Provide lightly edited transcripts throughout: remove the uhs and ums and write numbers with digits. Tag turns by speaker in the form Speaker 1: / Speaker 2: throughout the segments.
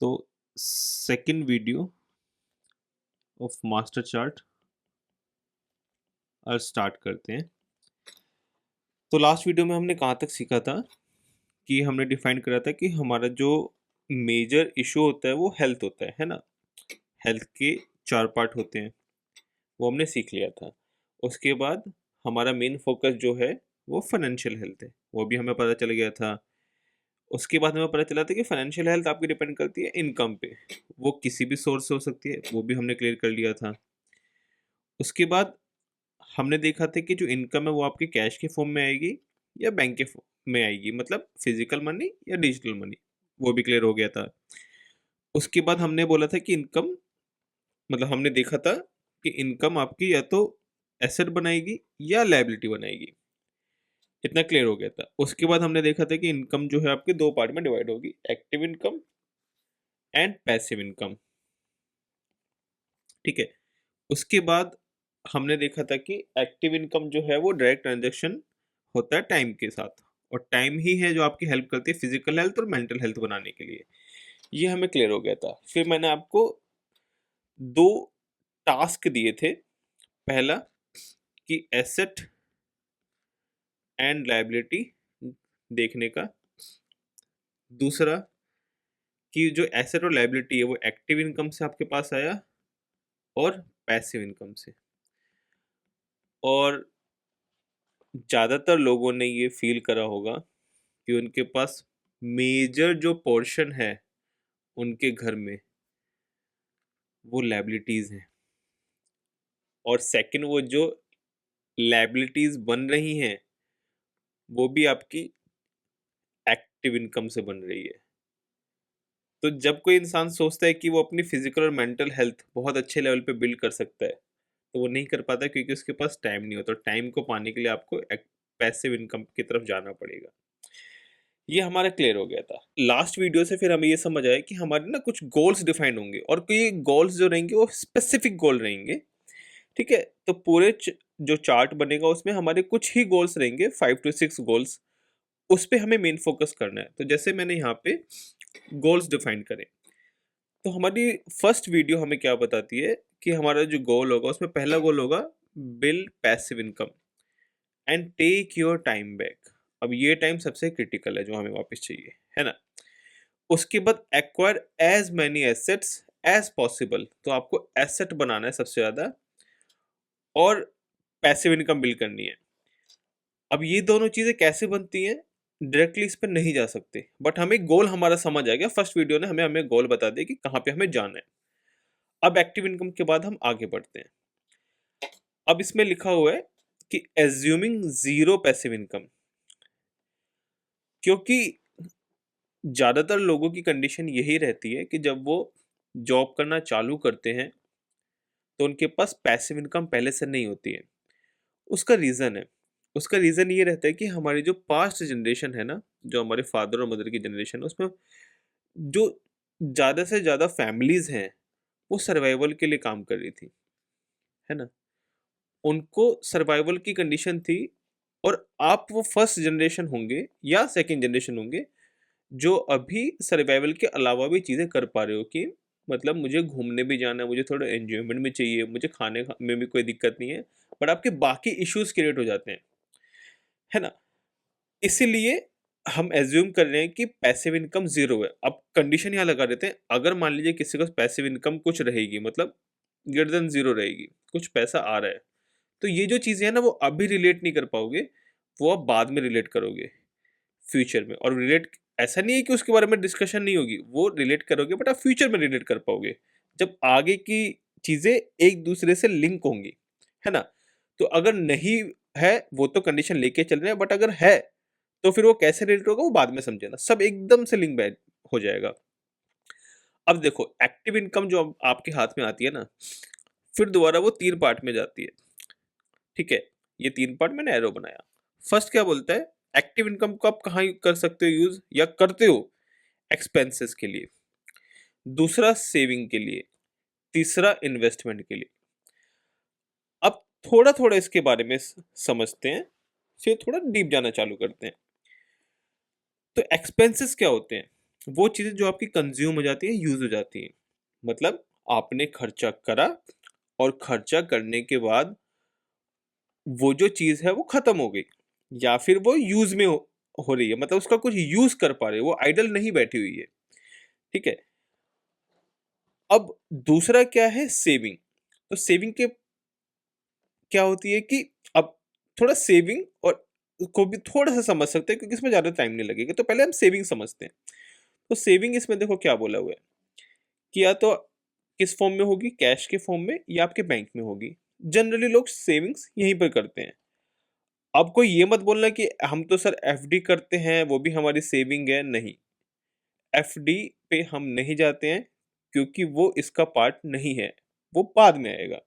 Speaker 1: तो second video of master chart और start करते हैं। तो लास्ट वीडियो में हमने कहाँ तक सीखा था कि हमने डिफाइन करा था कि हमारा जो मेजर इशू होता है वो हेल्थ होता है ना। हेल्थ के 4 पार्ट होते हैं, वो हमने सीख लिया था। उसके बाद हमारा मेन फोकस जो है वो फाइनेंशियल हेल्थ है, वो भी हमें पता चल गया था। उसके बाद हमें पता चला था कि फाइनेंशियल हेल्थ आपकी डिपेंड करती है इनकम पे, वो किसी भी सोर्स से हो सकती है, वो भी हमने क्लियर कर लिया था। उसके बाद हमने देखा था कि जो इनकम है वो आपके कैश के फॉर्म में आएगी या बैंक के फॉर्म में आएगी, मतलब फिजिकल मनी या डिजिटल मनी, वो भी क्लियर हो गया था। उसके बाद हमने बोला था कि इनकम, मतलब हमने देखा था कि इनकम आपकी या तो एसेट बनाएगी या लायबिलिटी बनाएगी, इतना क्लियर हो गया था। उसके बाद हमने देखा था कि इनकम जो है आपके 2 पार्ट में डिवाइड होगी, active income and passive income. ठीक है। उसके बाद हमने देखा था कि एक्टिव इनकम जो है वो डायरेक्ट ट्रांजैक्शन होता है टाइम के साथ, और टाइम ही है जो आपकी हेल्प करती है फिजिकल हेल्थ और मेंटल हेल्थ बनाने के लिए। ये हमें क्लियर हो गया था। फिर मैंने आपको 2 टास्क दिए थे। पहला कि एसेट एंड लायबिलिटी देखने का, दूसरा कि जो एसेट और लायबिलिटी है वो एक्टिव इनकम से आपके पास आया और पैसिव इनकम से। और ज़्यादातर लोगों ने ये फील करा होगा कि उनके पास मेजर जो पोर्शन है उनके घर में वो लायबिलिटीज़ हैं, और सेकंड वो जो लायबिलिटीज़ बन रही हैं वो भी आपकी एक्टिव इनकम से बन रही है। तो जब कोई इंसान सोचता है कि वो अपनी फिजिकल और मेंटल हेल्थ बहुत अच्छे लेवल पे बिल्ड कर सकता है, तो वो नहीं कर पाता क्योंकि उसके पास टाइम नहीं होता। टाइम को पाने के लिए आपको पैसिव इनकम की तरफ जाना पड़ेगा। ये हमारा क्लियर हो गया था। लास्ट वीडियो से फिर हमें ये समझ आया कि हमारे ना कुछ गोल्स डिफाइन होंगे, और कोई गोल्स जो रहेंगे वो स्पेसिफिक गोल रहेंगे। ठीक है। तो पूरे जो चार्ट बनेगा उसमें हमारे कुछ ही गोल्स रहेंगे, 5 to 6 गोल्स, उस पे हमें मेन फोकस करना है। तो जैसे मैंने यहाँ पे गोल्स डिफाइन करे, तो हमारी फर्स्ट वीडियो हमें क्या बताती है कि हमारा जो गोल होगा उसमें पहला गोल होगा build passive income and take your time back. अब ये टाइम सबसे क्रिटिकल है जो हमें वापस चाहिए, है ना। उसके बाद acquire as many assets as possible, तो आपको एसेट बनाना है सबसे ज्यादा, और पैसिव इनकम बिल्ड करनी है। अब ये दोनों चीजें कैसे बनती हैं, डायरेक्टली इस पर नहीं जा सकते, बट हमें गोल हमारा समझ आ गया। फर्स्ट वीडियो ने हमें हमें गोल बता दिया कि कहाँ पे हमें जाना है। अब एक्टिव इनकम के बाद हम आगे बढ़ते हैं। अब इसमें लिखा हुआ है कि एज्यूमिंग जीरो पैसिव इनकम, क्योंकि ज़्यादातर लोगों की कंडीशन यही रहती है कि जब वो जॉब करना चालू करते हैं तो उनके पास पैसिव इनकम पहले से नहीं होती है। उसका रीज़न है, उसका रीज़न ये रहता है कि हमारी जो पास्ट जनरेशन है ना, जो हमारे फादर और मदर की जनरेशन है, उसमें जो ज़्यादा से ज़्यादा फैमिलीज़ हैं वो सर्वाइवल के लिए काम कर रही थी, है ना। उनको सर्वाइवल की कंडीशन थी, और आप वो फर्स्ट जनरेशन होंगे या सेकंड जनरेशन होंगे जो अभी सर्वाइवल के अलावा भी चीज़ें कर पा रहे हो, कि मतलब मुझे घूमने भी जाना है, मुझे थोड़ा एन्जॉयमेंट भी चाहिए, मुझे खाने में भी कोई दिक्कत नहीं है, बट आपके बाकी इश्यूज क्रिएट हो जाते हैं, है ना। इसीलिए हम एज्यूम कर रहे हैं कि पैसिव इनकम जीरो है। अब कंडीशन यहाँ लगा देते हैं, अगर मान लीजिए किसी को पैसिव इनकम कुछ रहेगी, मतलब ग्रेटर देन जीरो रहेगी, कुछ पैसा आ रहा है, तो ये जो चीज़ें हैं ना वो अभी रिलेट नहीं कर पाओगे, वो आप बाद में रिलेट करोगे फ्यूचर में। और रिलेट ऐसा नहीं है कि उसके बारे में डिस्कशन नहीं होगी, वो रिलेट करोगे, बट आप फ्यूचर में रिलेट कर पाओगे जब आगे की चीजें एक दूसरे से लिंक होंगी, है ना। तो अगर नहीं है वो तो कंडीशन लेके चल रहे हैं, बट अगर है तो फिर वो कैसे रिलेट होगा वो बाद में समझेना, सब एकदम से लिंक बैक हो जाएगा। अब देखो एक्टिव इनकम जो अब आपके हाथ में आती है ना, फिर दोबारा वो 3 पार्ट में जाती है। ठीक है। ये 3 पार्ट मैंने एरो बनाया। फर्स्ट क्या बोलता है, एक्टिव इनकम को आप कहाँ कर सकते हो यूज या करते हो, एक्सपेंसेस के लिए, दूसरा सेविंग के लिए, तीसरा इन्वेस्टमेंट के लिए। अब थोड़ा थोड़ा इसके बारे में समझते हैं, फिर थोड़ा डीप जाना चालू करते हैं। तो एक्सपेंसेस क्या होते हैं, वो चीज़ें जो आपकी कंज्यूम हो जाती हैं, यूज़ हो जाती हैं। मतलब आपने खर्चा करा और खर्चा करने के बाद वो जो चीज़ है वो ख़त्म हो गई या फिर वो यूज़ में हो रही है, मतलब उसका कुछ यूज़ कर पा रहे हो, वो आइडल नहीं बैठी हुई है, ठीक है? अब दूसरा क्या है, सेविंग। तो सेविंग के क्या होती है कि अब थोड़ा सेविंग और को भी थोड़ा-सा समझ सकते हैं क्योंकि इसमें ज़्यादा टाइम नहीं लगेगा। तो पहले हम सेविंग समझते हैं। तो सेविंग इसमें देखो क्या बोला हुआ है कि या तो किस फॉर्म में होगी, कैश के फॉर्म में या आपके बैंक में होगी। जनरली लोग सेविंग्स यहीं पर करते हैं। अब कोई ये मत बोलना कि हम तो सर एफडी करते हैं, वो भी हमारी सेविंग है, नहीं। एफडी पे हम नहीं जाते हैं क्योंकि वो इसका पार्ट नहीं है, वो बाद में आएगा।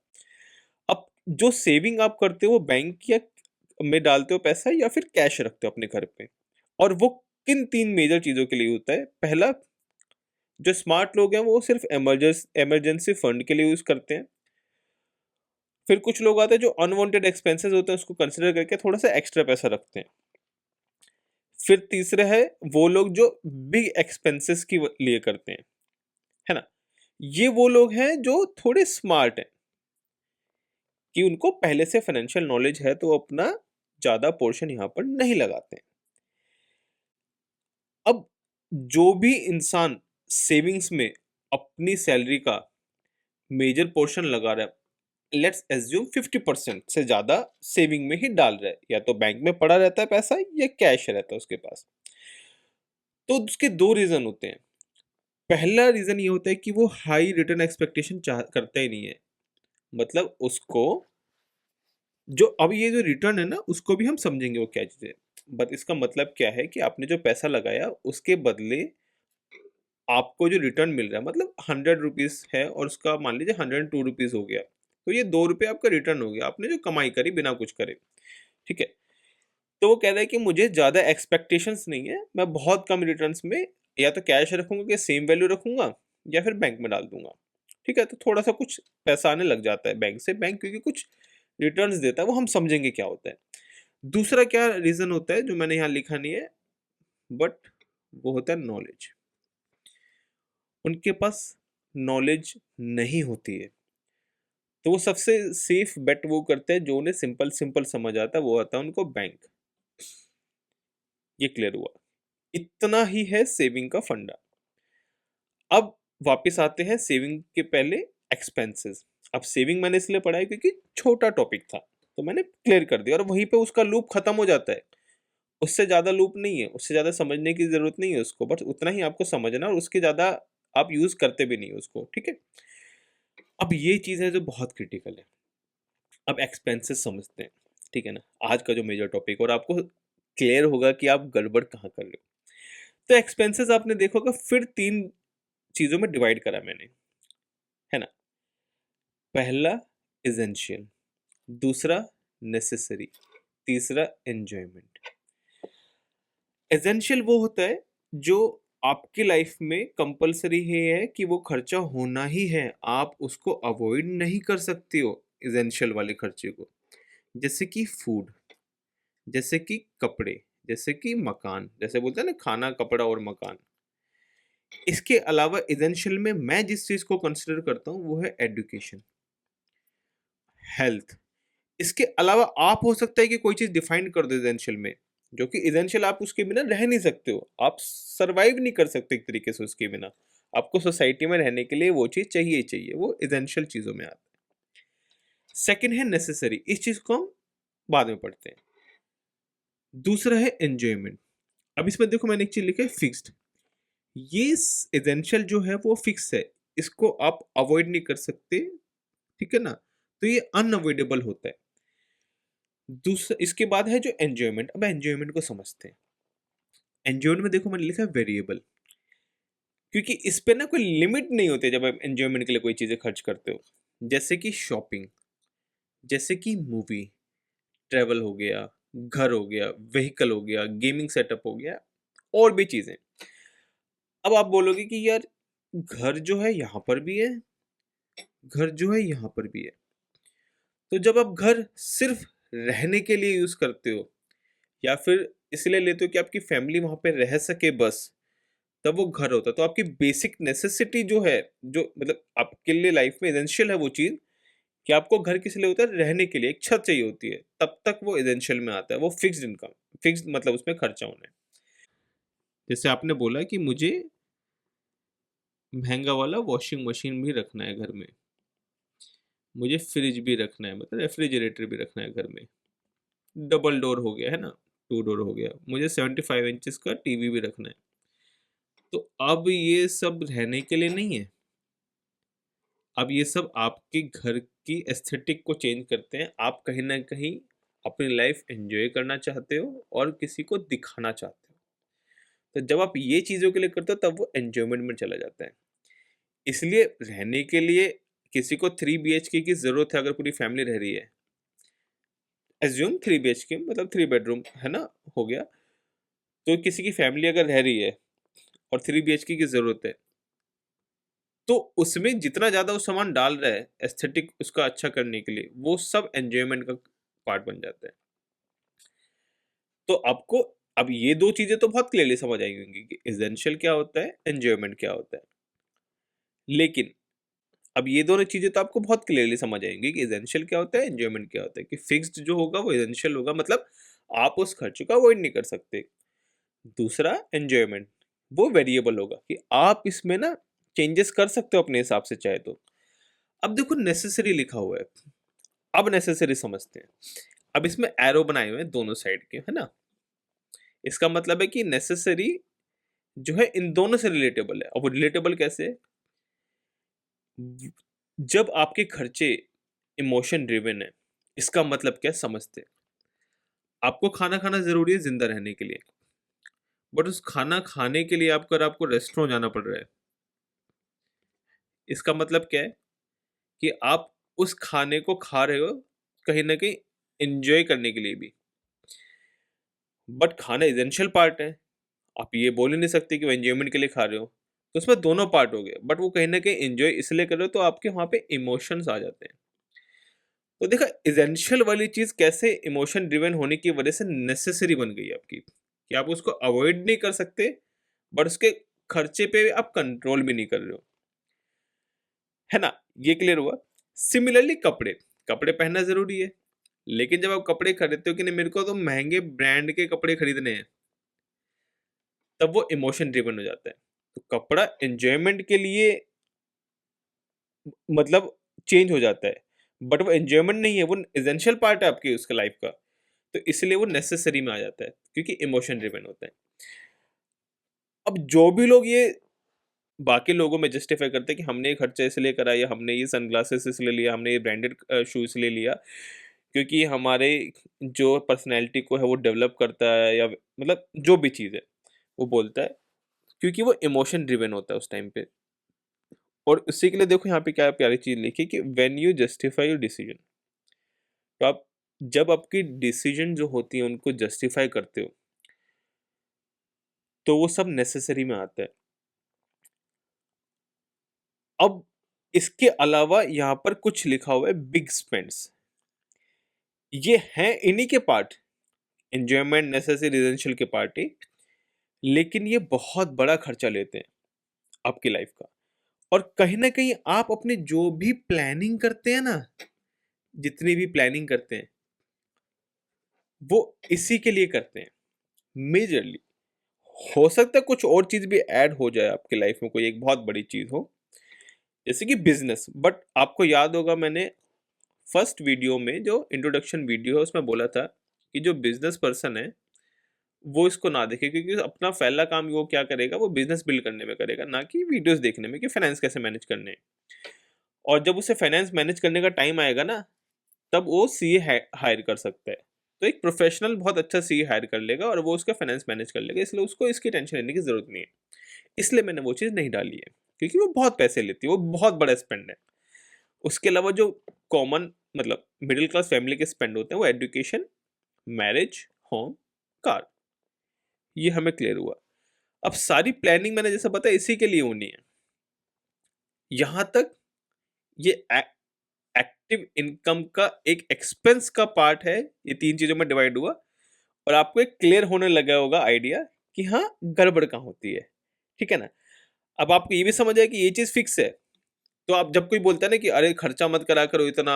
Speaker 1: अब जो सेविंग आप करते हो वो बैंक या में डालते हो पैसा या फिर कैश रखते हो अपने घर पे, और वो किन 3 मेजर चीज़ों के लिए होता है। पहला, जो स्मार्ट लोग हैं वो सिर्फ़ इमरजेंसी फंड के लिए यूज़ करते हैं। फिर कुछ लोग आते हैं जो अनवांटेड एक्सपेंसेस होते हैं उसको कंसीडर करके थोड़ा-सा एक्स्ट्रा पैसा रखते हैं। फिर तीसरा है वो लोग जो बिग एक्सपेंसेस की लिए करते हैं, है ना? ये वो लोग हैं जो थोड़े स्मार्ट हैं कि उनको पहले से फाइनेंशियल नॉलेज है तो वो अपना ज़्यादा पोर्शन यहाँ पर नहीं लगाते हैं। अब जो भी इंसान सेविंग्स में अपनी सैलरी का मेजर पोर्शन लगा रहा है, लेट्स एज्यूम 50% से ज़्यादा सेविंग में ही डाल रहा है, या तो बैंक में पड़ा रहता है पैसा या कैश रहता है उसके पास। तो उसके 2 रीज़न होते हैं। पहला रीज़न ये होता है कि वो हाई रिटर्न एक्सपेक्टेशन करता ही नहीं है। मतलब उसको जो अब ये जो रिटर्न है ना, उसको भी हम समझेंगे वो क्या चीज़ है। बट इसका मतलब क्या है कि आपने जो पैसा लगाया उसके बदले आपको जो रिटर्न मिल रहा है, मतलब 100 रुपीज़ है और उसका मान लीजिए 102 रुपीज़ हो गया। तो ये 2 रुपए आपका रिटर्न हो गया, आपने जो कमाई करी बिना कुछ करे, ठीक है? तो वो कह रहा है कि मुझे ज़्यादा एक्सपेक्टेशंस नहीं है, मैं बहुत कम रिटर्न्स में या तो कैश रखूँगा कि सेम वैल्यू रखूँगा या फिर बैंक में डाल दूँगा, ठीक है? तो थोड़ा-सा कुछ पैसा आने लग जाता है बैंक से, बैंक क्योंकि कुछ रिटर्न्स देता है, वो हम समझेंगे क्या होता है। दूसरा क्या रीज़न होता है जो मैंने यहाँ लिखा नहीं है, बट वो होता है नॉलेज। उनके पास नॉलेज नहीं होती है, तो वो सबसे सेफ बेट वो करते हैं जो उन्हें सिंपल सिंपल समझ आता है, वो आता है उनको बैंक। ये क्लियर हुआ। इतना ही है सेविंग का फंडा। अब वापस आते हैं सेविंग के पहले एक्सपेंसेस। अब सेविंग मैंने इसलिए पढ़ा है क्योंकि छोटा टॉपिक था, तो मैंने क्लियर कर दिया और वहीं पे उसका लूप खत्म हो जाता है। उससे ज़्यादा लूप नहीं है, उससे ज़्यादा समझने की ज़रूरत नहीं है उसको, बस उतना ही आपको समझना है और उसके ज़्यादा आप यूज़ करते भी नहीं हो उसको, ठीक है? अब ये चीज़ है जो बहुत क्रिटिकल है। अब एक्सपेंसेस समझते हैं, ठीक है ना? आज का जो मेजर टॉपिक, और आपको क्लियर होगा कि आप गड़बड़ कहाँ कर रहे हो। तो एक्सपेंसेस आपने देखा होगा फिर 3 चीज़ों में डिवाइड करा मैंने, है ना? पहला एसेंशियल, दूसरा नेसेसरी, तीसरा एन्जॉयमेंट। एसेंशियल वो होता है जो आपकी लाइफ में कंपल्सरी है कि वो खर्चा होना ही है, आप उसको अवॉइड नहीं कर सकते हो एसेंशियल वाले खर्चे को। जैसे कि फूड, जैसे कि कपड़े, जैसे कि मकान, जैसे बोलते हैं ना खाना, कपड़ा और मकान। इसके अलावा एसेंशियल में मैं जिस चीज़ को कंसिडर करता हूँ वो है एजुकेशन, हेल्थ। इसके अलावा आप हो सकता है कि कोई चीज़ डिफाइन कर दो एसेंशियल में, जो कि एसेंशियल आप उसके बिना रह नहीं सकते हो। आप सर्वाइव नहीं कर सकते एक तरीके से उसके बिना। आपको सोसाइटी में रहने के लिए वो चीज़ चाहिए ही चाहिए, वो एसेंशियल चीज़ों में आता है। सेकंड है नेसेसरी, इस चीज़ को हम बाद में पढ़ते हैं। दूसरा है एन्जॉयमेंट। अब इसमें देखो मैंने एक चीज़ लिखा है फिक्स्ड। ये एसेंशियल जो है वो फिक्स है, इसको आप अवॉइड नहीं कर सकते, ठीक है ना? तो ये अनअवॉइडेबल होता है। दूसरा इसके बाद है जो एन्जॉयमेंट। अब एन्जॉयमेंट को समझते हैं। एन्जॉयमेंट में देखो मैंने लिखा है वेरिएबल, क्योंकि इस पे ना कोई लिमिट नहीं होती है जब आप एन्जॉयमेंट के लिए कोई चीज़ें खर्च करते हो। जैसे कि शॉपिंग, जैसे कि मूवी, ट्रैवल हो गया, घर हो गया, व्हीकल हो गया, गेमिंग सेटअप हो गया, और भी चीज़ें। अब आप बोलोगे कि यार घर जो है यहाँ पर भी है, घर जो है यहाँ पर भी है। तो जब आप घर सिर्फ रहने के लिए यूज़ करते हो या फिर इसलिए लेते हो कि आपकी फैमिली वहाँ पे रह सके बस, तब वो घर होता है। तो आपकी बेसिक नेसेसिटी जो है, जो मतलब आपके लिए लाइफ में एसेंशियल है वो चीज़, कि आपको घर किस लिए होता है? रहने के लिए, एक छत चाहिए होती है, तब तक वो एसेंशियल में आता है, वो फिक्स्ड इनकम, फिक्स्ड मतलब उसमें खर्चा होना है। जैसे आपने बोला कि मुझे महँगा वाला वॉशिंग मशीन भी रखना है घर में, मुझे फ्रिज भी रखना है, मतलब रेफ्रिजरेटर भी रखना है घर में, डबल डोर हो गया है ना, 2 डोर हो गया, मुझे 75 इंचेस का टीवी भी रखना है। तो अब ये सब रहने के लिए नहीं है, अब ये सब आपके घर की एस्थेटिक को चेंज करते हैं। आप कहीं न कहीं अपनी लाइफ़ एन्जॉय करना चाहते हो और किसी को दिखाना चाहते हो। तो जब आप ये चीज़ों के लिए करते हो तब वो एन्जॉयमेंट में चला जाता है। इसलिए रहने के लिए किसी को 3 बीएचके की ज़रूरत है, अगर पूरी फैमिली रह रही है। एज़्यूम 3 बीएचके मतलब 3 बेडरूम है ना, हो गया। तो किसी की फैमिली अगर रह रही है और 3 बीएचके की ज़रूरत है, तो उसमें जितना ज़्यादा वो सामान डाल रहा है एस्थेटिक उसका अच्छा करने के लिए, वो सब एन्जॉयमेंट का पार्ट बन जाता है। तो आपको अब ये 2 चीज़ें तो बहुत क्लियरली समझ आई होंगी कि एसेंशियल क्या होता है, एन्जॉयमेंट क्या होता है। लेकिन अब ये दोनों चीज़ें तो आपको बहुत क्लियरली समझ आएँगी कि एसेंशियल क्या होता है, एन्जॉयमेंट क्या होता है, कि फिक्स्ड जो होगा वो एसेंशियल होगा, मतलब आप उस खर्च को अवॉइड नहीं कर सकते। दूसरा एन्जॉयमेंट, वो वेरिएबल होगा कि आप इसमें ना चेंजेस कर सकते हो अपने हिसाब से चाहे तो। अब देखो नेसेसरी लिखा हुआ है, अब नेसेसरी समझते हैं। अब इसमें एरो बनाए हुए हैं दोनों साइड के, है ना? इसका मतलब है कि नेसेसरी जो है इन दोनों से रिलेटेबल है। अब वो रिलेटेबल कैसे है? जब आपके खर्चे इमोशन ड्रिवन है, इसका मतलब क्या समझते हैं? आपको खाना खाना ज़रूरी है ज़िंदा रहने के लिए, बट उस खाना खाने के लिए आपको रेस्टोरेंट जाना पड़ रहा है। इसका मतलब क्या है? कि आप उस खाने को खा रहे हो कहीं न कहीं एन्जॉय करने के लिए भी, बट खाना एसेंशियल पार्ट है। आप ये बोल ही नहीं सकते कि वो एन्जॉयमेंट के लिए खा रहे हो। तो उसमें दोनों पार्ट हो गए, बट वो कहीं न कहीं एन्जॉय इसलिए कर रहे हो तो आपके वहाँ पे इमोशंस आ जाते हैं। तो देखा एसेंशियल वाली चीज़ कैसे इमोशन ड्रिवन होने की वजह से नेसेसरी बन गई है आपकी, कि आप उसको अवॉइड नहीं कर सकते, बट उसके खर्चे पे आप कंट्रोल भी नहीं कर रहे हो, है ना? ये क्लियर हुआ। सिमिलरली कपड़े, कपड़े पहनना ज़रूरी है, लेकिन जब आप कपड़े खरीदते हो कि नहीं मेरे को तो महँगे ब्रांड के कपड़े खरीदने हैं, तब वो इमोशन ड्रिवन हो जाता है। तो कपड़ा एन्जॉयमेंट के लिए मतलब चेंज हो जाता है, बट वो एन्जॉयमेंट नहीं है, वो एसेंशियल पार्ट है आपकी उसके लाइफ़ का। तो इसलिए वो नेसेसरी में आ जाता है, क्योंकि इमोशन ड्रिवन होता है। अब जो भी लोग ये बाकी लोगों में जस्टिफाई करते हैं कि हमने ये खर्चा इसलिए करा, या हमने ये सनग्लासेस इसलिए लिया, हमने ये ब्रांडेड शू इसलिए लिया, क्योंकि हमारे जो पर्सनैलिटी को है वो डेवलप करता है, या मतलब जो भी चीज़ है, वो बोलता है, क्योंकि वो इमोशन ड्रिवन होता है उस टाइम पे। और उसी के लिए देखो यहाँ पे क्या प्यारी चीज़ लिखी है कि when you justify your decision, तो आप जब आपकी डिसीजन जो होती है उनको जस्टिफाई करते हो, तो वो सब नेसेसरी में आता है। अब इसके अलावा यहाँ पर कुछ लिखा हुआ है बिग स्पेंड्स, ये हैं इन्हीं के पार्ट, एन्जॉयमेंट, नेसेसरी, एसेंशियल के पार्ट ही, लेकिन ये बहुत बड़ा खर्चा लेते हैं आपकी लाइफ का। और कहीं न कहीं आप अपने जो भी प्लानिंग करते हैं ना, जितनी भी प्लानिंग करते हैं, वो इसी के लिए करते हैं, मेजरली। हो सकता है कुछ और चीज़ भी ऐड हो जाए आपकी लाइफ में, कोई एक बहुत बड़ी चीज़ हो, जैसे कि बिज़नेस। बट आपको याद होगा मैंने फर्स्ट वीडियो में जो इंट्रोडक्शन वीडियो है उसमें बोला था कि जो बिज़नेस पर्सन है, वो इसको ना देखे, क्योंकि अपना पहला काम वो क्या करेगा, वो बिज़नेस बिल्ड करने में करेगा, ना कि वीडियोज़ देखने में कि फाइनेंस कैसे मैनेज करने हैं। और जब उसे फाइनेंस मैनेज करने का टाइम आएगा ना, तब वो सीए हायर कर सकता है। तो एक प्रोफेशनल बहुत अच्छा सीए हायर कर लेगा और वो उसका फाइनेंस मैनेज कर लेगा, इसलिए उसको इसकी टेंशन लेने की ज़रूरत नहीं है। इसलिए मैंने वो चीज़ नहीं डाली है, क्योंकि वो बहुत पैसे लेती है, वो बहुत बड़ा स्पेंड है। उसके अलावा जो कॉमन मतलब मिडिल क्लास फैमिली के स्पेंड होते हैं, वो एजुकेशन, मैरिज, होम, कार, ये हमें क्लियर हुआ। अब सारी प्लानिंग मैंने जैसा बताया इसी के लिए होनी है। यहाँ तक ये एक्टिव इनकम का एक एक्सपेंस का पार्ट है, ये 3 चीज़ों में डिवाइड हुआ, और आपको एक क्लियर होने लगा होगा आइडिया कि हाँ, गड़बड़ कहाँ होती है। ठीक है ना? अब आपको ये भी समझ आया कि ये चीज़ फिक्स है, तो आप जब कोई बोलता है ना कि अरे खर्चा मत करा करो इतना,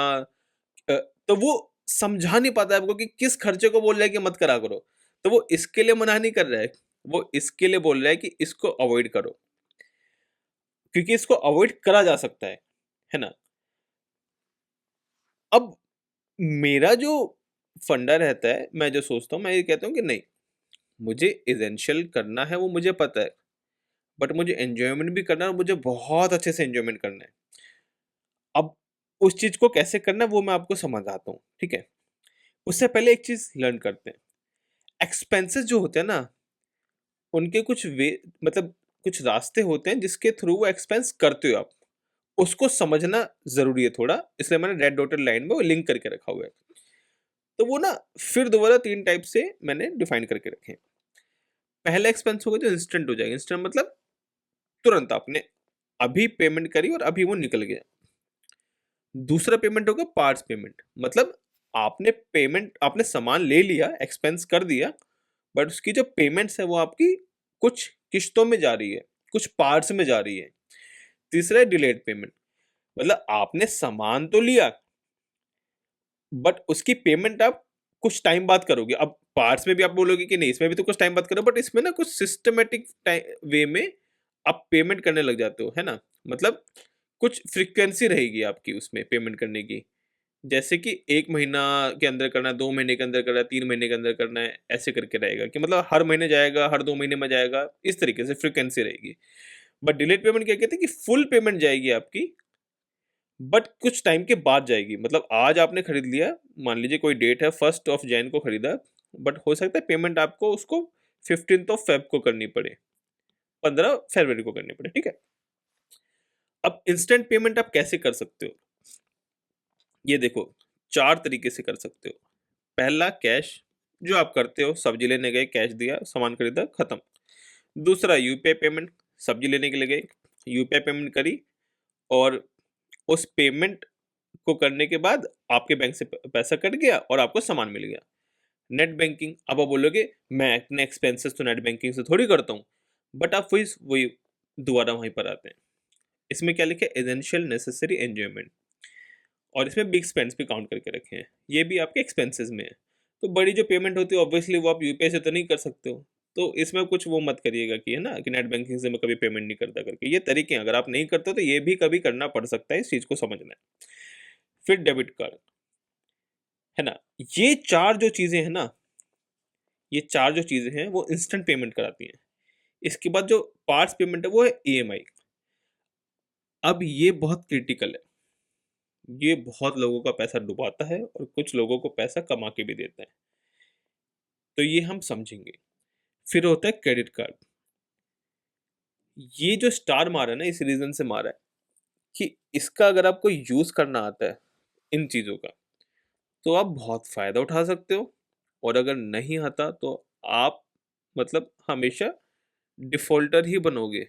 Speaker 1: तो वो समझा नहीं पाता है आपको कि किस खर्चे को बोल रहा है कि मत करा करो। तो वो इसके लिए मना नहीं कर रहा है, वो इसके लिए बोल रहा है कि इसको अवॉइड करो, क्योंकि इसको अवॉइड करा जा सकता है ना? अब मेरा जो फंडा रहता है, मैं जो सोचता हूँ, मैं ये कहता हूँ कि नहीं, मुझे एसेंशियल करना है वो मुझे पता है, बट मुझे एन्जॉयमेंट भी करना है और मुझे बहुत अच्छे से एन्जॉयमेंट करना है। अब उस चीज़ को कैसे करना है वो मैं आपको समझाता हूँ, ठीक है? उससे पहले एक चीज़ लर्न करते हैं। एक्सपेंसेस जो होते हैं ना, उनके कुछ वे मतलब कुछ रास्ते होते हैं जिसके थ्रू वो एक्सपेंस करते हो आप। उसको समझना ज़रूरी है थोड़ा, इसलिए मैंने रेड डॉटेड लाइन में वो लिंक करके रखा हुआ है। तो वो ना फिर दोबारा 3 टाइप से मैंने डिफाइन करके रखे हैं। पहला एक्सपेंस होगा जो इंस्टेंट हो जाएगा, इंस्टेंट मतलब तुरंत आपने अभी पेमेंट करी और अभी वो निकल गया। दूसरा पेमेंट होगा पार्ट्स पेमेंट, मतलब आपने सामान ले लिया, एक्सपेंस कर दिया, बट उसकी जो पेमेंट्स है वो आपकी कुछ किश्तों में जा रही है, कुछ पार्ट्स में जा रही है। तीसरा है डिलेड पेमेंट, मतलब आपने सामान तो लिया, बट उसकी पेमेंट आप कुछ टाइम बाद करोगे। अब पार्ट्स में भी आप बोलोगे कि नहीं इसमें भी तो कुछ टाइम बाद करो, बट इसमें ना कुछ सिस्टमेटिक वे में आप पेमेंट करने लग जाते हो, है ना? मतलब कुछ फ्रीक्वेंसी रहेगी आपकी उसमें पेमेंट करने की। जैसे कि 1 महीना के अंदर करना है, 2 महीने के अंदर करना है, 3 महीने के अंदर करना है, ऐसे करके रहेगा कि मतलब हर महीने जाएगा, हर 2 महीने में जाएगा, इस तरीके से फ्रीक्वेंसी रहेगी। बट डिलेड पेमेंट क्या कहते हैं कि फुल पेमेंट जाएगी आपकी, बट कुछ टाइम के बाद जाएगी। मतलब आज आपने खरीद लिया, मान लीजिए कोई डेट है 1st ऑफ जैन को खरीदा, बट हो सकता है पेमेंट आपको उसको 15th ऑफ फेब को करनी पड़े, 15 फरवरी को करनी पड़े, ठीक है? अब इंस्टेंट पेमेंट आप कैसे कर सकते हो? ये देखो, 4 तरीके से कर सकते हो। पहला कैश, जो आप करते हो, सब्जी लेने गए, कैश दिया, सामान खरीदा, खत्म। दूसरा यूपीआई पेमेंट, सब्जी लेने के लिए गए, यूपीआई पेमेंट करी और उस पेमेंट को करने के बाद आपके बैंक से पैसा कट गया और आपको सामान मिल गया। नेट बैंकिंग, अब आप बोलोगे मैं अपने एक्सपेंसेस तो नेट बैंकिंग से थोड़ी करता हूँ, बट आप वही वही दोबारा वहीं पर आते हैं। इसमें क्या लिखा है? एसेंशियल नेसेसरी एंजॉयमेंट, और इसमें बिग स्पेंड्स भी काउंट करके रखे हैं, ये भी आपके एक्सपेंसेस में है। तो बड़ी जो पेमेंट होती है ऑब्वियसली वो आप यूपीआई से तो नहीं कर सकते हो, तो इसमें कुछ वो मत करिएगा कि है ना कि नेट बैंकिंग से मैं कभी पेमेंट नहीं करता करके। ये तरीके हैं, अगर आप नहीं करते हो तो ये भी कभी करना पड़ सकता है, इस चीज़ को समझना है। फिर डेबिट कार्ड, है ना? ये 4 जो चीज़ें हैं ना, ये 4 जो चीज़ें हैं वो इंस्टेंट पेमेंट कराती हैं। इसके बाद जो पार्ट्स पेमेंट है वो है ईएमआई। अब ये बहुत क्रिटिकल है, ये बहुत लोगों का पैसा डुबाता है और कुछ लोगों को पैसा कमा के भी देता है, तो ये हम समझेंगे। फिर होता है क्रेडिट कार्ड। ये जो स्टार मारा है ना, इस रीज़न से मारा है कि इसका अगर आपको यूज़ करना आता है, इन चीज़ों का, तो आप बहुत फ़ायदा उठा सकते हो, और अगर नहीं आता तो आप मतलब हमेशा डिफ़ॉल्टर ही बनोगे,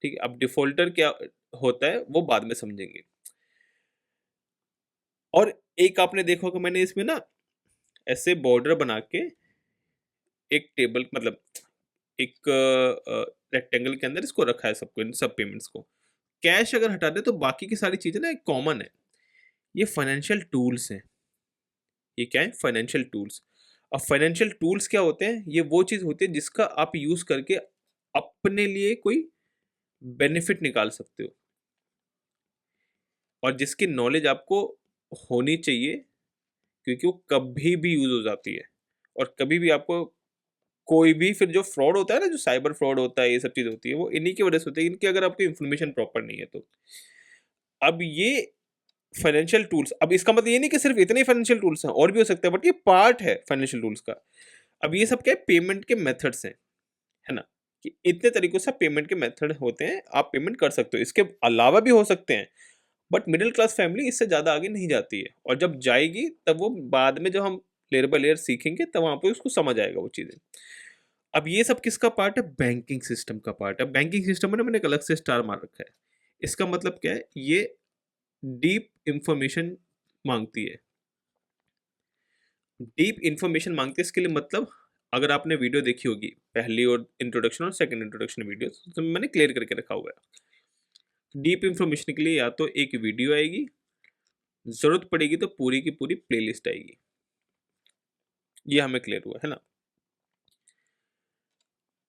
Speaker 1: ठीक है? अब डिफ़ॉल्टर क्या होता है वो बाद में समझेंगे। और एक आपने देखा होगा, मैंने इसमें ना ऐसे बॉर्डर बना के एक टेबल मतलब एक रेक्टेंगल के अंदर इसको रखा है सबको, इन सब पेमेंट्स को। कैश अगर हटा दें तो बाकी की सारी चीज़ें ना एक कॉमन है। ये फाइनेंशियल टूल्स हैं। ये क्या है? Financial tools. अब फाइनेंशियल टूल्स क्या होते हैं? ये वो चीज़ होती है जिसका आप यूज़ करके अपने लिए कोई बेनिफिट निकाल सकते हो, और जिसकी नॉलेज आपको होनी चाहिए, क्योंकि वो कभी भी यूज़ हो जाती है, और कभी भी आपको कोई भी फिर जो फ्रॉड होता है ना, जो साइबर फ्रॉड होता है, ये सब चीज़ होती है, वो इन्हीं की वजह से होती है, इनकी अगर आपकी इन्फॉर्मेशन प्रॉपर नहीं है तो। अब ये फाइनेंशियल टूल्स, अब इसका मतलब ये नहीं कि सिर्फ इतने ही फाइनेंशियल टूल्स हैं, और भी हो सकते हैं, बट ये पार्ट है फाइनेंशियल टूल्स का। अब ये सब क्या है? पेमेंट के मेथड्स हैं, है ना? कि इतने तरीकों से पेमेंट के मेथड होते हैं, आप पेमेंट कर सकते हो। इसके अलावा भी हो सकते हैं, बट मिडिल क्लास फैमिली इससे ज़्यादा आगे नहीं जाती है, और जब जाएगी तब वो बाद में जब हम लेयर बाय लेयर सीखेंगे तब वहाँ पे उसको समझ आएगा वो चीज़ें। अब ये सब किसका पार्ट है? बैंकिंग सिस्टम का पार्ट है। बैंकिंग सिस्टम में ना मैंने एक अलग से स्टार मार रखा है। इसका मतलब क्या है? ये डीप इंफॉर्मेशन माँगती है। डीप इंफॉर्मेशन माँगती है, इसके लिए मतलब अगर आपने वीडियो देखी होगी पहली और इंट्रोडक्शन और सेकंड इंट्रोडक्शन वीडियो, तो मैंने क्लियर करके रखा हुआ है। डीप इंफॉर्मेशन के लिए या तो एक वीडियो आएगी, जरूरत पड़ेगी तो पूरी की पूरी प्लेलिस्ट आएगी। ये हमें क्लियर हुआ है ना।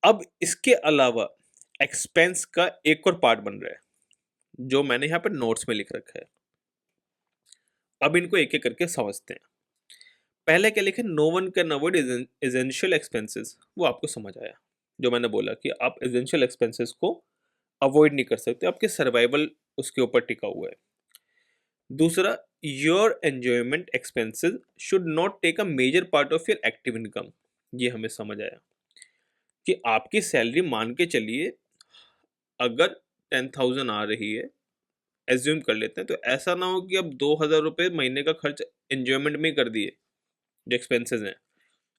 Speaker 1: अब इसके अलावा एक्सपेंस का एक और पार्ट बन रहा है जो मैंने यहाँ पर नोट्स में लिख रखा है। अब इनको एक एक करके समझते हैं। पहले क्या लिखे, no one can avoid essential expenses, वो आपको समझ आया। जो मैंने बोला कि आप एसेंशियल एक्सपेंसेस को अवॉइड नहीं कर सकते, आपके सर्वाइवल उसके ऊपर टिका हुआ है। दूसरा, your enjoyment expenses should not take a major part of your active income. ये हमें समझ आया कि आपकी सैलरी मान के चलिए अगर 10,000 आ रही है, एज्यूम कर लेते हैं, तो ऐसा ना हो कि अब 2,000 रुपये महीने का खर्च एंजॉयमेंट में ही कर दिए जो एक्सपेंसेस हैं।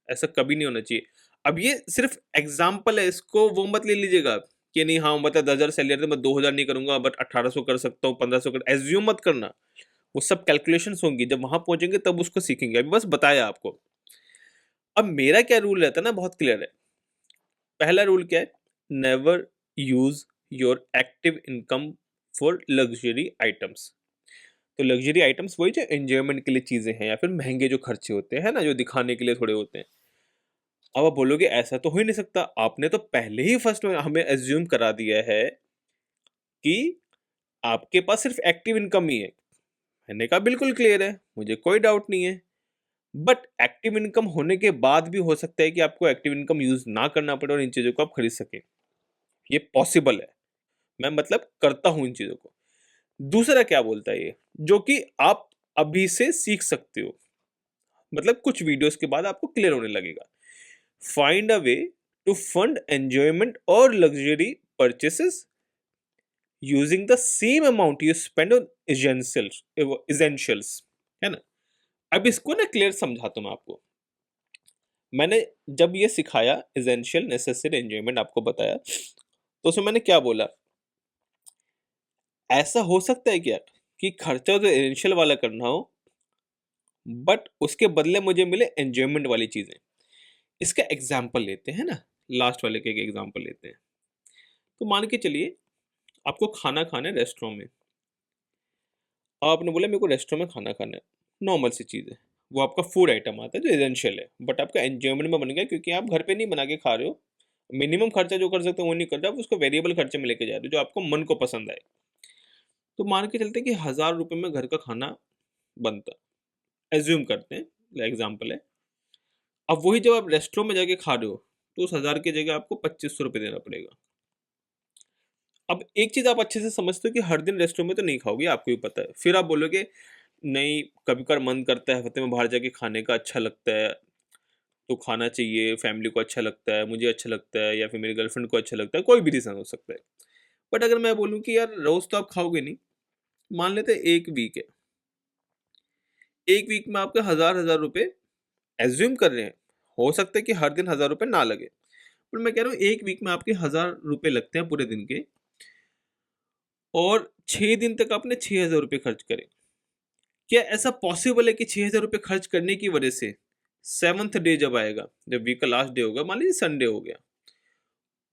Speaker 1: ऐसा कभी नहीं होना चाहिए। अब ये सिर्फ एग्जाम्पल है, इसको वो मत ले लीजिएगा कि नहीं हाँ मतलब 10,000 सैलरी तो मैं 2,000 नहीं करूंगा बट 1,800 कर सकता हूँ, 1,500 कर, एज्यूम मत करना। वो सब कैलकुलेशंस होंगी, जब वहां पहुंचेंगे तब उसको सीखेंगे, अभी बस बताया आपको। अब मेरा क्या रूल रहता है ना, बहुत क्लियर है। पहला रूल क्या है, never use your active income for luxury items. तो लग्जरी आइटम्स वही जो एंजॉयमेंट के लिए चीजें हैं या फिर महंगे जो खर्चे होते हैं ना, जो दिखाने के लिए थोड़े होते हैं। अब आप बोलोगे ऐसा तो हो ही नहीं सकता, आपने तो पहले ही फर्स्ट में हमें एज्यूम करा दिया है कि आपके पास सिर्फ एक्टिव इनकम ही है। मैंने कहा बिल्कुल क्लियर है, मुझे कोई डाउट नहीं है। बट एक्टिव इनकम होने के बाद भी हो सकता है कि आपको एक्टिव इनकम यूज ना करना पड़े और इन चीजों को आप खरीद सकें। ये पॉसिबल है, मैं मतलब करता हूं इन चीजों को। दूसरा क्या बोलता है ये, जो कि आप अभी से सीख सकते हो, मतलब कुछ वीडियोस के बाद आपको क्लियर होने लगेगा। Find a way to fund enjoyment और luxury purchases using the same amount you spend on essentials, है ना। अब इसको ना क्लियर समझाता हूं मैं आपको। मैंने जब ये सिखाया एसेंशियल नेसेसरी एंजॉयमेंट आपको बताया, तो उसमें मैंने क्या बोला, ऐसा हो सकता है क्या कि खर्चा तो एसेंशियल वाला करना हो बट उसके बदले मुझे मिले एंजॉयमेंट वाली चीजें। इसका एग्जाम्पल लेते हैं ना, लास्ट वाले के एग्जाम्पल लेते हैं। तो मान के चलिए आपको खाना खाना है रेस्टोरेंट में, आपने बोला मेरे को रेस्टोरेंट में खाना खाना है, नॉर्मल सी चीज़ है, वो आपका फूड आइटम आता है जो एसेंशियल है, बट आपका एंजॉयमेंट में बन गया क्योंकि आप घर पे नहीं बना के खा रहे हो। मिनिमम खर्चा जो कर सकते हो वो नहीं कर रहे, आप उसको वेरिएबल खर्चे में लेके जा रहे हो जो आपको मन को पसंद आए। तो मान के चलते हैं कि 1,000 रुपये में घर का खाना बनता, एज्यूम करते हैं, एग्जाम्पल है। अब वही जब आप रेस्टोरेंट में जाके खा रहे हो तो उस 1,000 की जगह आपको 2,500 रुपये देना पड़ेगा। अब एक चीज़ आप अच्छे से समझते हो कि हर दिन रेस्टोरेंट में तो नहीं खाओगे, आपको भी पता है। फिर आप बोलोगे नहीं, कभी कभार मन करता है हफ्ते में बाहर जाके खाने का, अच्छा लगता है तो खाना चाहिए, फैमिली को अच्छा लगता है, मुझे अच्छा लगता है, या फिर मेरी गर्लफ्रेंड को अच्छा लगता है, कोई भी रीज़न हो सकता है। बट अगर मैं बोलूँ कि यार रोज़ तो आप खाओगे नहीं, मान लेते हैं एक वीक है, एक वीक में आपके 1,000 रुपये एज्यूम कर रहे हैं, हो सकता है कि हर दिन 1,000 रुपये ना लगे, पर मैं कह रहा हूँ एक वीक में आपके 1,000 रुपये लगते हैं पूरे दिन के, और 6 दिन तक आपने 6,000 रुपये खर्च करे। क्या ऐसा पॉसिबल है कि 6,000 रुपये खर्च करने की वजह से सेवन्थ डे जब आएगा, जब वीक का लास्ट डे होगा, मान लीजिए संडे हो गया,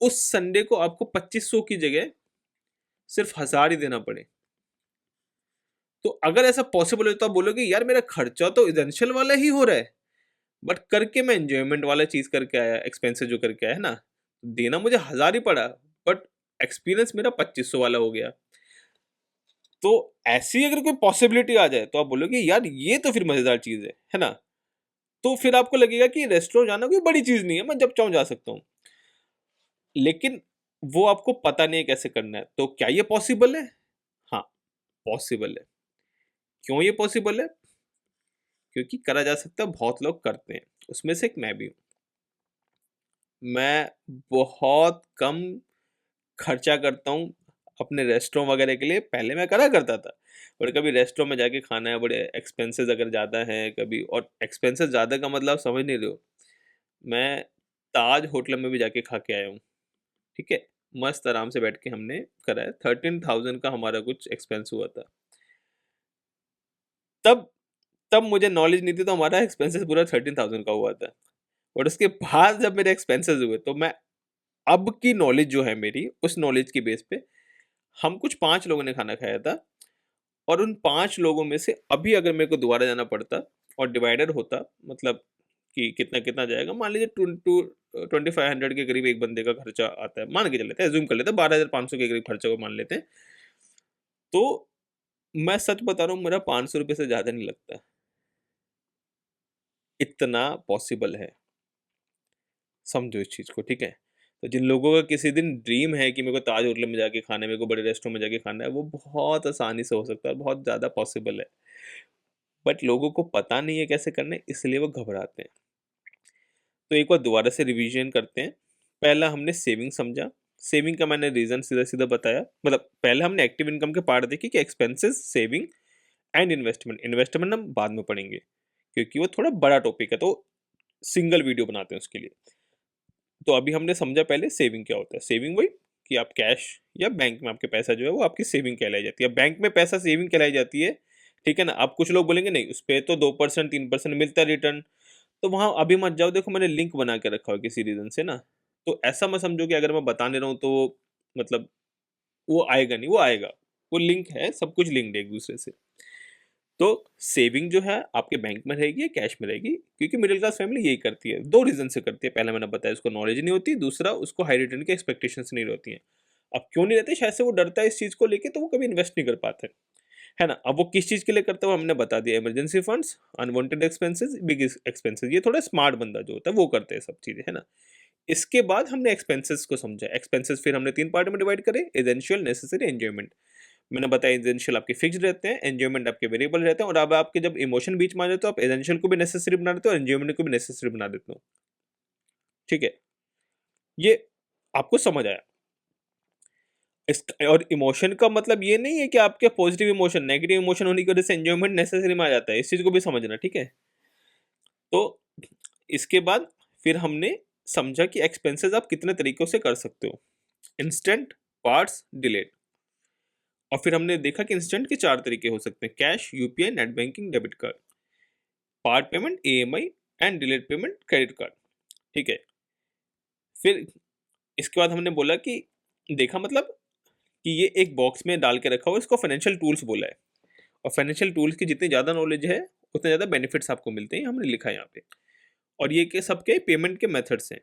Speaker 1: उस संडे को आपको 2,500 की जगह सिर्फ 1,000 ही देना पड़े? तो अगर ऐसा पॉसिबल है तो आप बोलोगे यार मेरा खर्चा तो इसेंशियल वाला ही हो रहा है, बट करके मैं एंजॉयमेंट वाला चीज करके आया, एक्सपेंसिव जो करके आया है ना, देना मुझे 1,000 ही पड़ा, बट एक्सपीरियंस मेरा 2,500 वाला हो गया। तो ऐसी अगर कोई पॉसिबिलिटी आ जाए तो आप बोलोगे यार ये तो फिर मजेदार चीज है ना। तो फिर आपको लगेगा कि रेस्टोरेंट जाना कोई बड़ी चीज नहीं है, मैं जब चाहूँ जा सकता हूँ। लेकिन वो आपको पता नहीं है कैसे करना है, तो क्या ये पॉसिबल है? हाँ, पॉसिबल है। क्यों ये पॉसिबल है? क्योंकि करा जा सकता है, बहुत लोग करते हैं, उसमें से एक मैं भी हूँ। मैं बहुत कम खर्चा करता हूँ अपने रेस्टोरेंट वगैरह के लिए, पहले मैं करा करता था। और कभी रेस्टोरेंट में जाके खाना है, बड़े एक्सपेंसेस अगर ज़्यादा हैं कभी, और एक्सपेंसेस ज़्यादा का मतलब समझ नहीं रहे हो, मैं ताज होटल में भी जाके खा के आया हूँ। ठीक है, मस्त आराम से बैठ के हमने करा है, 13,000 का हमारा कुछ एक्सपेंस हुआ था। तब तब मुझे नॉलेज नहीं थी, तो हमारा एक्सपेंसेस पूरा 13,000 का हुआ था। और उसके बाद जब मेरे एक्सपेंसेस हुए तो मैं अब की नॉलेज जो है मेरी, उस नॉलेज की बेस पे हम कुछ 5 लोगों ने खाना खाया था और उन 5 लोगों में से अभी अगर मेरे को दोबारा जाना पड़ता और डिवाइडर होता, मतलब कि कितना-कितना जाएगा, मान लीजिए टू टू 2500 के करीब एक बंदे का खर्चा आता है। मान के चल लेते हैं, अज़्यूम कर लेते हैं 12,500 के करीब खर्चा को मान लेते हैं। तो मैं सच बता रहा हूँ, मेरा ₹500 से ज़्यादा नहीं लगता। इतना पॉसिबल है। समझो इस चीज़ को, ठीक है? तो जिन लोगों का किसी दिन ड्रीम है कि मेरे को ताज होटल में जाके खाना है, मेरे को बड़े रेस्टोरेंट में जाके खाना है, वो बहुत आसानी से हो सकता है और बहुत ज़्यादा पॉसिबल है। बट लोगों को पता नहीं है कैसे करना है, इसलिए वो घबराते हैं। तो एक बार दोबारा से रिवीजन करते हैं। पहला हमने सेविंग समझा। सेविंग का मैंने रीज़न सीधा-सीधा बताया। मतलब पहले हमने एक्टिव इनकम के पार्ट देखे कि expenses, saving and investment. Investment हम बाद में पढ़ेंगे, क्योंकि वो थोड़ा बड़ा टॉपिक है, तो सिंगल वीडियो बनाते हैं उसके लिए। तो अभी हमने समझा पहले सेविंग क्या होता है। सेविंग वही कि आप कैश या बैंक में आपके पैसा जो है वो आपकी सेविंग कहलाई जाती है। बैंक में पैसा सेविंग कहलाई जाती है, ठीक है ना? अब कुछ लोग बोलेंगे नहीं, उस पे तो 2% 3% मिलता है रिटर्न, तो वहाँ अभी मत जाओ। देखो मैंने लिंक बना के रखा है किसी रीज़न से ना, तो ऐसा मत समझो कि अगर मैं बताने रहा हूँ तो मतलब वो आएगा नहीं, वो आएगा। वो लिंक है, सब कुछ लिंक्ड है एक-दूसरे से। तो सेविंग जो है आपके बैंक में रहेगी या कैश में रहेगी, क्योंकि मिडिल क्लास फैमिली यही करती है। 2 रीज़न से करती है, पहला मैंने बताया उसको नॉलेज नहीं होती, दूसरा उसको हाई रिटर्न की एक्सपेक्टेशंस नहीं होती हैं। अब क्यों नहीं रहती? शायद से वो डरता है इस चीज़ को लेके, तो वो कभी इन्वेस्ट नहीं कर पाता है ना? अब वो किस चीज़ के लिए करता है वो हमने बता दिया, emergency funds, unwanted expenses, big expenses. ये थोड़ा स्मार्ट बंदा जो होता है वो करता है सब चीज़ें, है ना? इसके बाद हमने एक्सपेंसेस को समझा। एक्सपेंसेस फिर हमने 3 पार्ट में डिवाइड करे, एसेंशियल, नेसेसरी, एन्जॉयमेंट। मैंने बताया एसेंशियल आपके फिक्स्ड रहते हैं, एन्जॉयमेंट आपके वेरिएबल रहते हैं, और अब आपके जब इमोशन बीच में आ जाते हो, आप एसेंशियल को भी नेसेसरी बना देते हो और एन्जॉयमेंट को भी नेसेसरी बना देते हो। ठीक है? ये आपको समझ आया। इस और इमोशन का मतलब ये नहीं है कि आपके पॉजिटिव इमोशन, नेगेटिव इमोशन होने की वजह से एन्जॉयमेंट नेसेसरी में आ जाता है। इस चीज़ को भी समझना, ठीक है? तो इसके बाद फिर हमने समझा कि एक्सपेंसेस आप कितने तरीकों से कर सकते हो। Instant, parts, delayed. और फिर हमने देखा कि इंस्टेंट के 4 तरीके हो सकते हैं: cash, UPI, net banking, debit card. Part payment, EMI, and delayed payment, credit card. ठीक है? फिर इसके बाद हमने बोला कि देखा मतलब कि ये एक बॉक्स में डाल के रखा हुआ है, इसको फाइनेंशियल टूल्स बोला है। और फाइनेंशियल टूल्स की जितनी ज़्यादा नॉलेज है, उतने ज़्यादा बेनिफिट्स आपको मिलते हैं, हमने लिखा है यहाँ पे। और ये के सबके पेमेंट के मेथड्स हैं।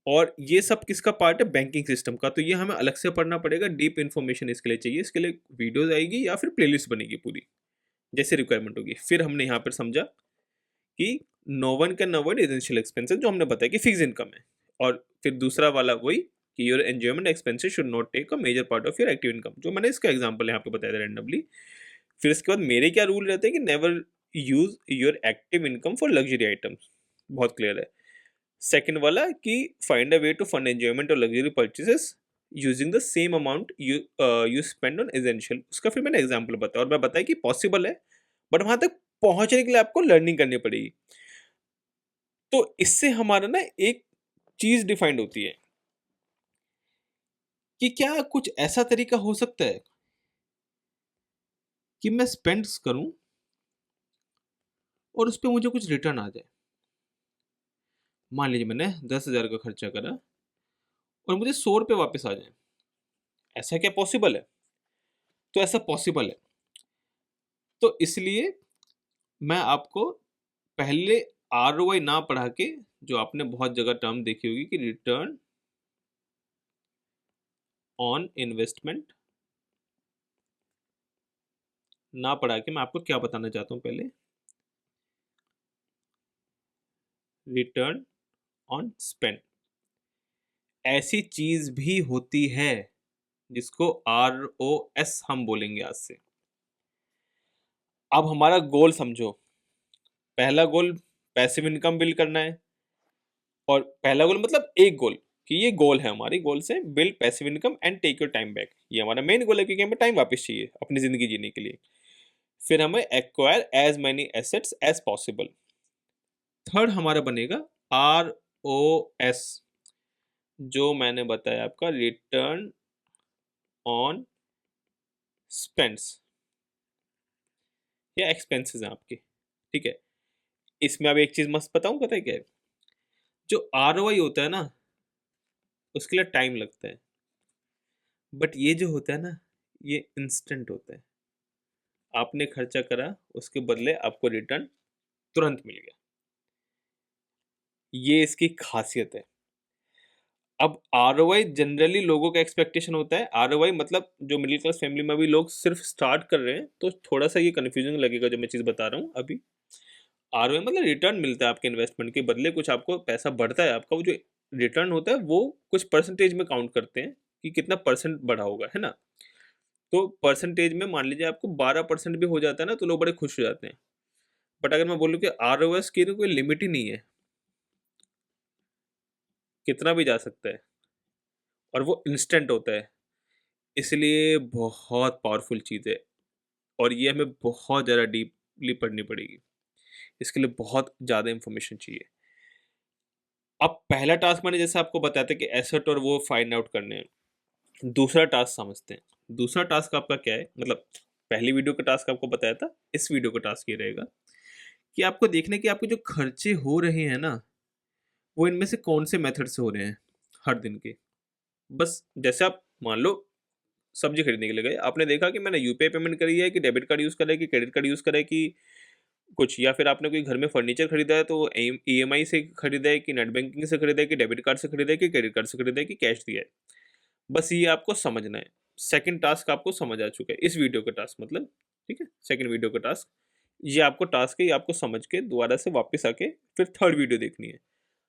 Speaker 1: और ये सब किसका पार्ट है? बैंकिंग सिस्टम का। तो ये हमें अलग से पढ़ना पड़ेगा, डीप इन्फॉर्मेशन इसके लिए चाहिए। इसके लिए वीडियोज़ आएगी या फिर प्लेलिस्ट बनेगी पूरी, जैसे रिक्वायरमेंट होगी। फिर हमने यहाँ पर समझा कि no one can avoid essential expenses, जो हमने बताया कि फिक्स इनकम है। और फिर दूसरा वाला वही कि your enjoyment expenses should not take a major part of your active income, जो मैंने इसका एग्जांपल यहाँ पे बताया था रैंडमली। फिर इसके बाद मेरे क्या रूल रहते हैं कि never use your active income for luxury items. बहुत क्लियर है। सेकंड वाला कि find a way to fund enjoyment और luxury purchases using the same amount you spend on essential. उसका फिर मैंने एग्जांपल बताया और मैं बताया कि पॉसिबल है, बट वहां तक पहुंचने के लिए आपको लर्निंग करनी पड़ेगी। तो इससे हमारा ना एक चीज डिफाइंड होती है कि क्या कुछ ऐसा तरीका हो सकता है कि मैं स्पेंड्स करूं और उस पे मुझे कुछ रिटर्न आ जाए। मान लीजिए मैंने 10,000 का खर्चा करा और मुझे 100 रुपये वापस आ जाए। ऐसा क्या पॉसिबल है? तो ऐसा पॉसिबल है। तो इसलिए मैं आपको पहले आरओआई ना पढ़ा के, जो आपने बहुत जगह टर्म देखी होगी कि रिटर्न ऑन इन्वेस्टमेंट, ना पढ़ा के मैं आपको क्या बताना चाहता हूं पहले, रिटर्न ऑन स्पेंड। ऐसी चीज भी होती है जिसको आरओएस हम बोलेंगे आज से। अब हमारा गोल समझो। पहला गोल पैसिव इनकम बिल्ड करना है। और पहला गोल मतलब एक गोल, कि ये गोल है हमारी, गोल से build passive income and take your time back. ये हमारा मेन गोल है, क्योंकि हमें टाइम वापस चाहिए अपनी जिंदगी जीने के लिए। फिर हमें acquire as many assets as possible. Third हमारा बनेगा आर ओ एस, जो मैंने बताया आपका रिटर्न ऑन स्पेंड्स या एक्सपेंसेस हैं आपके। ठीक है? इसमें अब एक चीज मस्त बताऊं, पता है क्या है? जो आरओआई होता है ना, उसके लिए टाइम लगता है, बट ये जो होता है ना, ये इंस्टेंट होता है। आपने खर्चा करा, उसके बदले आपको रिटर्न तुरंत मिल गया। ये इसकी खासियत है। अब आरओआई जनरली लोगों का एक्सपेक्टेशन होता है, आरओआई मतलब जो मिडिल क्लास फैमिली में भी लोग सिर्फ स्टार्ट कर रहे हैं, तो थोड़ा सा ये कन्फ्यूजन लगेगा जो मैं चीज़ बता रहा हूँ अभी। आरओआई मतलब रिटर्न मिलता है आपके इन्वेस्टमेंट के बदले, कुछ आपको पैसा बढ़ता है आपका। वो जो रिटर्न होता है वो कुछ परसेंटेज में काउंट करते हैं कि कितना परसेंट बढ़ा होगा, है ना। तो परसेंटेज में मान लीजिए आपको 12% भी हो जाता है ना, तो लोग बड़े खुश हो जाते हैं। बट अगर मैं बोलूँ कि आरओएस की तो कोई लिमिट ही नहीं है, कितना भी जा सकता है, और वो इंस्टेंट होता है, इसलिए बहुत पावरफुल चीज़ है। और ये हमें बहुत ज़्यादा डीपली पढ़नी पड़ेगी, इसके लिए बहुत ज़्यादा इंफॉर्मेशन चाहिए। अब पहला टास्क मैंने जैसे आपको बताया था कि एसेट और वो फाइंड आउट करने हैं। दूसरा टास्क समझते हैं। दूसरा टास्क आपका क्या है, मतलब पहली वीडियो का टास्क आपको बताया था, इस वीडियो का टास्क ये रहेगा कि आपको देखना है कि आपके जो खर्चे हो रहे हैं ना, वो इनमें से कौन से मेथड से हो रहे हैं हर दिन के। बस जैसे आप मान लो सब्जी खरीदने के लिए गए, आपने देखा कि मैंने यूपीआई पेमेंट करी है कि डेबिट कार्ड यूज़ करा है कि क्रेडिट कार्ड यूज़ करा है कि कुछ, या फिर आपने कोई घर में फर्नीचर खरीदा है तो ईएमआई से खरीदा है कि नेट बैंकिंग से खरीदा है कि डेबिट कार्ड से खरीदा है कि क्रेडिट कार्ड से खरीदा है कि कैश दिया है। बस ये आपको समझना है। सेकंड टास्क आपको समझ आ चुका है इस वीडियो का टास्क, मतलब ठीक है, सेकंड वीडियो का टास्क ये आपको टास्क है, ये आपको समझ के दोबारा से वापस आके फिर थर्ड वीडियो देखनी है।